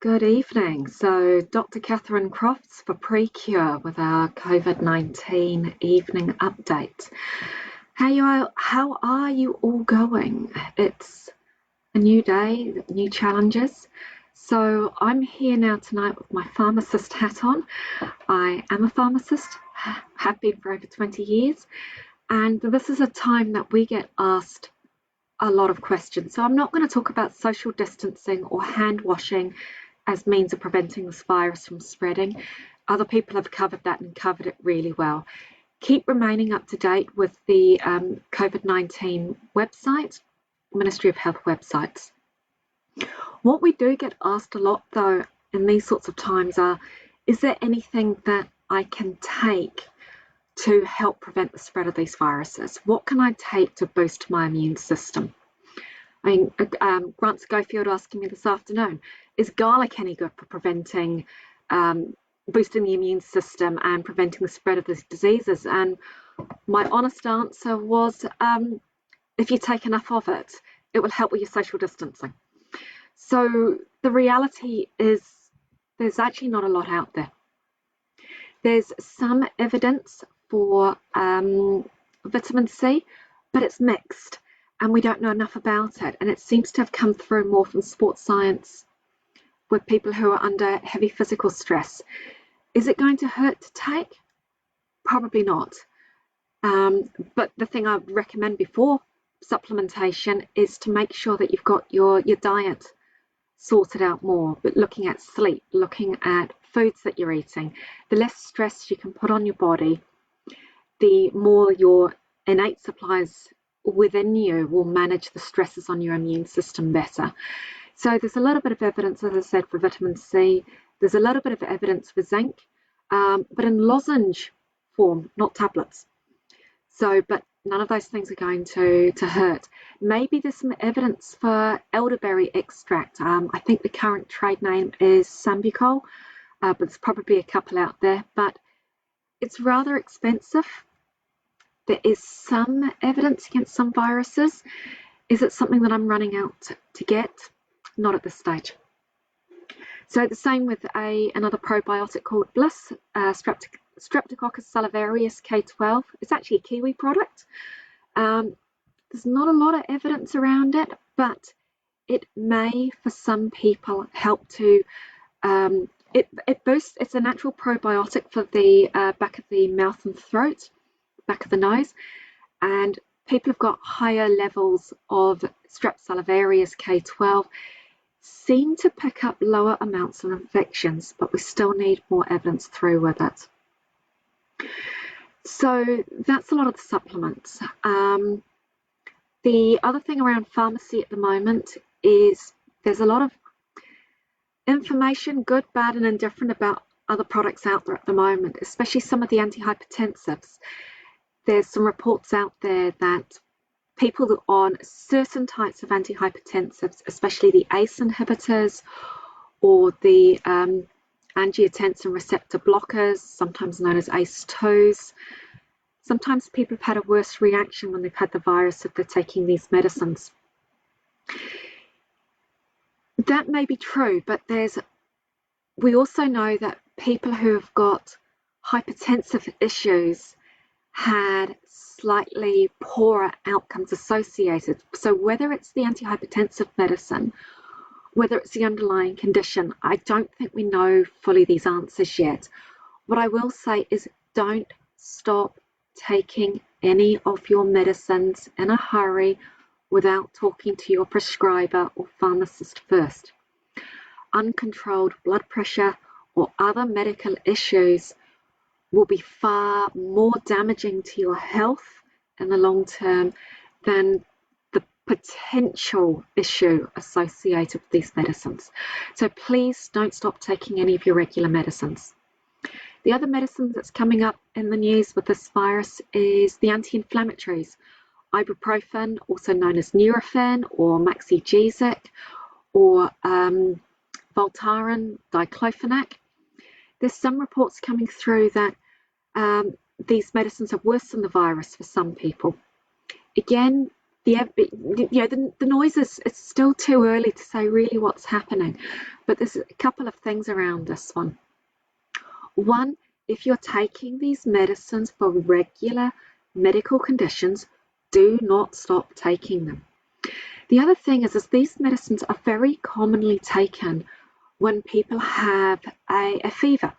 Good evening. So, Dr. Catherine Crofts for Precure with our COVID-19 evening update. How are you all going? It's a new day, new challenges. So, I'm here now tonight with my pharmacist hat on. I am a pharmacist, have been for over 20 years, and this is a time that we get asked a lot of questions. So, I'm not going to talk about social distancing or hand washing as means of preventing this virus from spreading. Other people have covered that and covered it really well. Keep remaining up to date with the COVID-19 website, Ministry of Health websites. What we do get asked a lot though in these sorts of times are, is there anything that I can take to help prevent the spread of these viruses? What can I take to boost my immune system? I mean, Grant Schofield asking me this afternoon, is garlic any good for preventing, boosting the immune system and preventing the spread of these diseases? And my honest answer was, if you take enough of it, it will help with your social distancing. So the reality is there's actually not a lot out there. There's some evidence for vitamin C, but it's mixed. And we don't know enough about it. And it seems to have come through more from sports science with people who are under heavy physical stress. Is it going to hurt to take? Probably not. But the thing I would recommend before supplementation is to make sure that you've got your diet sorted out more, but looking at sleep, looking at foods that you're eating. The less stress you can put on your body, the more your innate supplies within you will manage the stresses on your immune system better. So there's a little bit of evidence, as I said, for vitamin C. There's a little bit of evidence for zinc, but in lozenge form, not tablets. So, but none of those things are going to hurt. Maybe there's some evidence for elderberry extract. I think the current trade name is Sambucol, but there's probably a couple out there, but it's rather expensive. There is some evidence against some viruses. Is it something that I'm running out to get? Not at this stage. So the same with another probiotic called Bliss, Streptococcus salivarius K12. It's actually a Kiwi product. There's not a lot of evidence around it, but it may, for some people, help to it boosts. It's a natural probiotic for the back of the mouth and throat, back of the nose, and people have got higher levels of Strep salivarius K12 seem to pick up lower amounts of infections, but we still need more evidence through with it. So that's a lot of the supplements. The other thing around pharmacy at the moment is there's a lot of information, good, bad and indifferent, about other products out there at the moment, especially some of the antihypertensives. There's some reports out there that people on certain types of antihypertensives, especially the ACE inhibitors or the angiotensin receptor blockers, sometimes known as ACE2s, sometimes people have had a worse reaction when they've had the virus if they're taking these medicines. That may be true, but we also know that people who have got hypertensive issues had slightly poorer outcomes associated. So whether it's the antihypertensive medicine, whether it's the underlying condition, I don't think we know fully these answers yet. What I will say is don't stop taking any of your medicines in a hurry without talking to your prescriber or pharmacist first. Uncontrolled blood pressure or other medical issues will be far more damaging to your health in the long term than the potential issue associated with these medicines. So please don't stop taking any of your regular medicines. The other medicine that's coming up in the news with this virus is the anti-inflammatories. Ibuprofen, also known as Nurofen or Maxigesic, or Voltaren, diclofenac. There's some reports coming through that these medicines have worsened the virus for some people. Again, the noise is, it's still too early to say really what's happening, but there's a couple of things around this one. One, if you're taking these medicines for regular medical conditions, do not stop taking them. The other thing is these medicines are very commonly taken when people have a fever.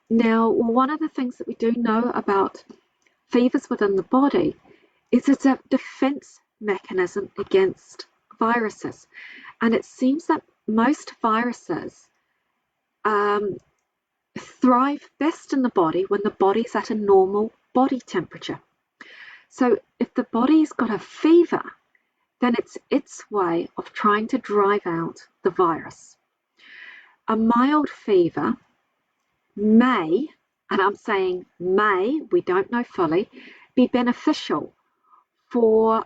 Now, one of the things that we do know about fevers within the body is it's a defense mechanism against viruses. And it seems that most viruses thrive best in the body when the body's at a normal body temperature. So if the body's got a fever, then it's its way of trying to drive out the virus. A mild fever may, and I'm saying may, we don't know fully, be beneficial for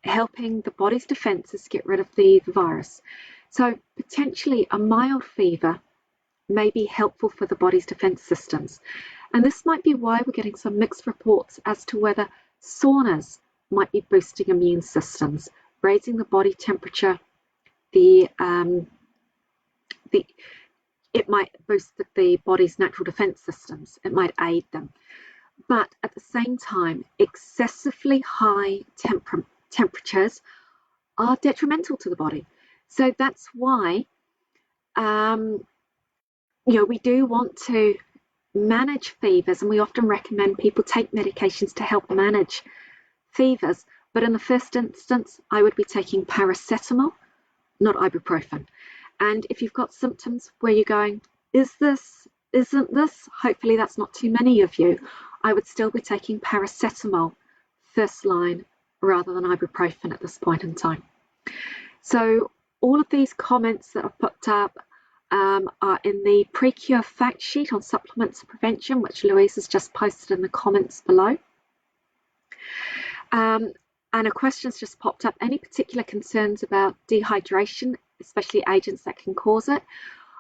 helping the body's defenses get rid of the virus. So potentially a mild fever may be helpful for the body's defense systems. And this might be why we're getting some mixed reports as to whether saunas might be boosting immune systems, raising the body temperature. It might boost the body's natural defense systems. It might aid them. But at the same time, excessively high temperatures are detrimental to the body. So that's why we do want to manage fevers, and we often recommend people take medications to help manage fevers. But in the first instance, I would be taking paracetamol, not ibuprofen. And if you've got symptoms where you're going, isn't this? Hopefully that's not too many of you. I would still be taking paracetamol first line rather than ibuprofen at this point in time. So all of these comments that I've put up are in the pre-cure fact sheet on supplements of prevention, which Louise has just posted in the comments below. And a question's just popped up. Any particular concerns about dehydration, especially agents that can cause it?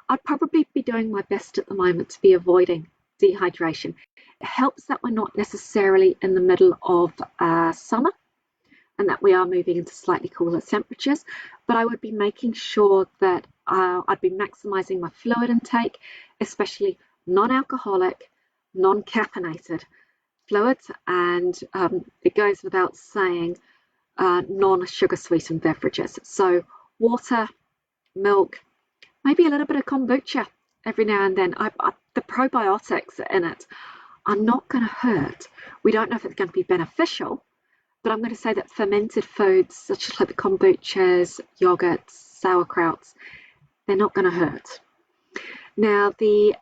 I'd probably be doing my best at the moment to be avoiding dehydration. It helps that we're not necessarily in the middle of summer and that we are moving into slightly cooler temperatures, but I would be making sure that I'd be maximizing my fluid intake, especially non-alcoholic, non-caffeinated fluids, and it goes without saying non-sugar sweetened beverages. So water, milk, maybe a little bit of kombucha every now and then. The probiotics in it are not going to hurt. We don't know if it's going to be beneficial, but I'm going to say that fermented foods such as like the kombuchas, yogurts, sauerkrauts, they're not going to hurt. Now, the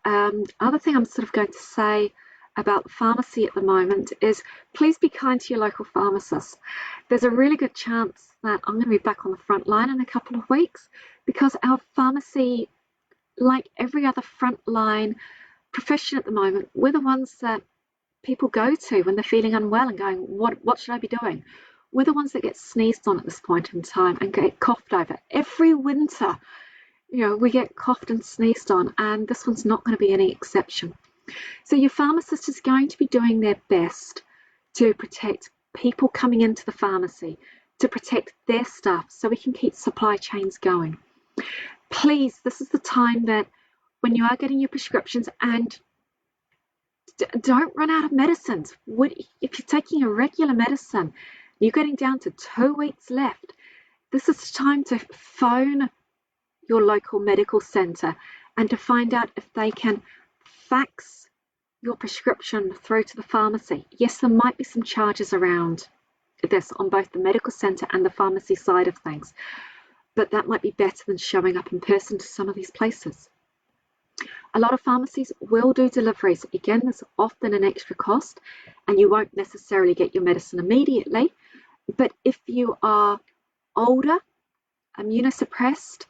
other thing I'm sort of going to say about pharmacy at the moment is please be kind to your local pharmacist. There's a really good chance that I'm going to be back on the front line in a couple of weeks because our pharmacy, like every other frontline profession at the moment, we're the ones that people go to when they're feeling unwell and going, what should I be doing? We're the ones that get sneezed on at this point in time and get coughed over. Every winter, we get coughed and sneezed on, and this one's not going to be any exception. So your pharmacist is going to be doing their best to protect people coming into the pharmacy, to protect their staff so we can keep supply chains going. Please, this is the time that when you are getting your prescriptions, and don't run out of medicines. If you're taking a regular medicine, you're getting down to 2 weeks left, this is time to phone your local medical centre and to find out if they can fax your prescription through to the pharmacy. Yes, there might be some charges around this on both the medical centre and the pharmacy side of things, but that might be better than showing up in person to some of these places. A lot of pharmacies will do deliveries. Again, there's often an extra cost and you won't necessarily get your medicine immediately. But if you are older, immunosuppressed,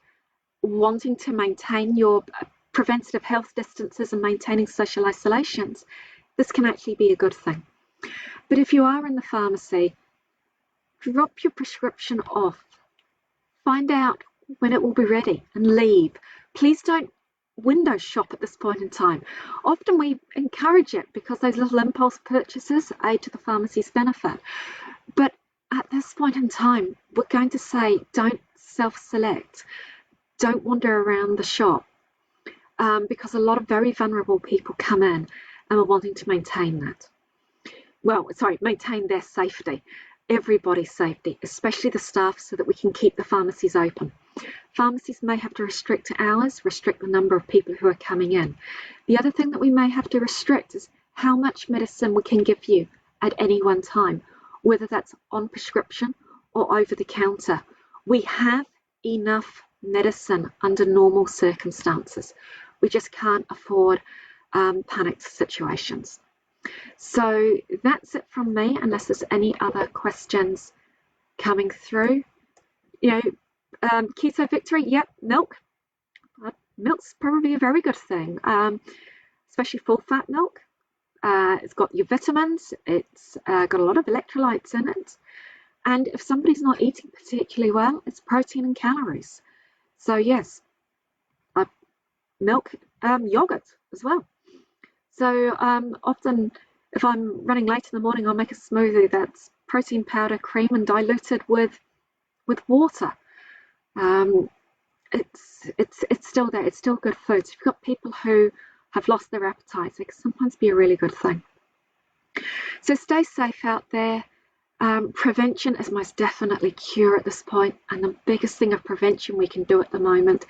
wanting to maintain your preventative health distances and maintaining social isolations, this can actually be a good thing. But if you are in the pharmacy, drop your prescription off. Find out when it will be ready and leave. Please don't window shop at this point in time. Often we encourage it because those little impulse purchases aid to the pharmacy's benefit. But at this point in time, we're going to say don't self-select, don't wander around the shop, because a lot of very vulnerable people come in and are wanting to maintain that. Well, sorry, maintain their safety, everybody's safety, especially the staff, so that we can keep the pharmacies open. Pharmacies may have to restrict hours, restrict the number of people who are coming in. The other thing that we may have to restrict is how much medicine we can give you at any one time, whether that's on prescription or over the counter. We have enough medicine under normal circumstances. We just can't afford panicked situations. So that's it from me, unless there's any other questions coming through. Keto victory, yep, milk. Milk's probably a very good thing, especially full fat milk. It's got your vitamins, it's got a lot of electrolytes in it. And if somebody's not eating particularly well, it's protein and calories. So yes, milk, yogurt as well. So often if I'm running late in the morning, I'll make a smoothie that's protein powder, cream, and diluted with water. It's still there. It's still good food. So if you've got people who have lost their appetites, it can sometimes be a really good thing. So stay safe out there. Prevention is most definitely cure at this point, and the biggest thing of prevention we can do at the moment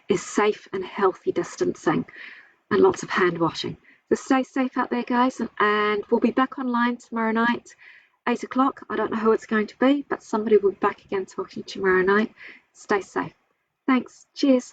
is safe and healthy distancing and lots of hand washing. So stay safe out there, guys, and we'll be back online tomorrow night, 8 o'clock. I don't know who it's going to be, but somebody will be back again talking tomorrow night. Stay safe. Thanks. Cheers.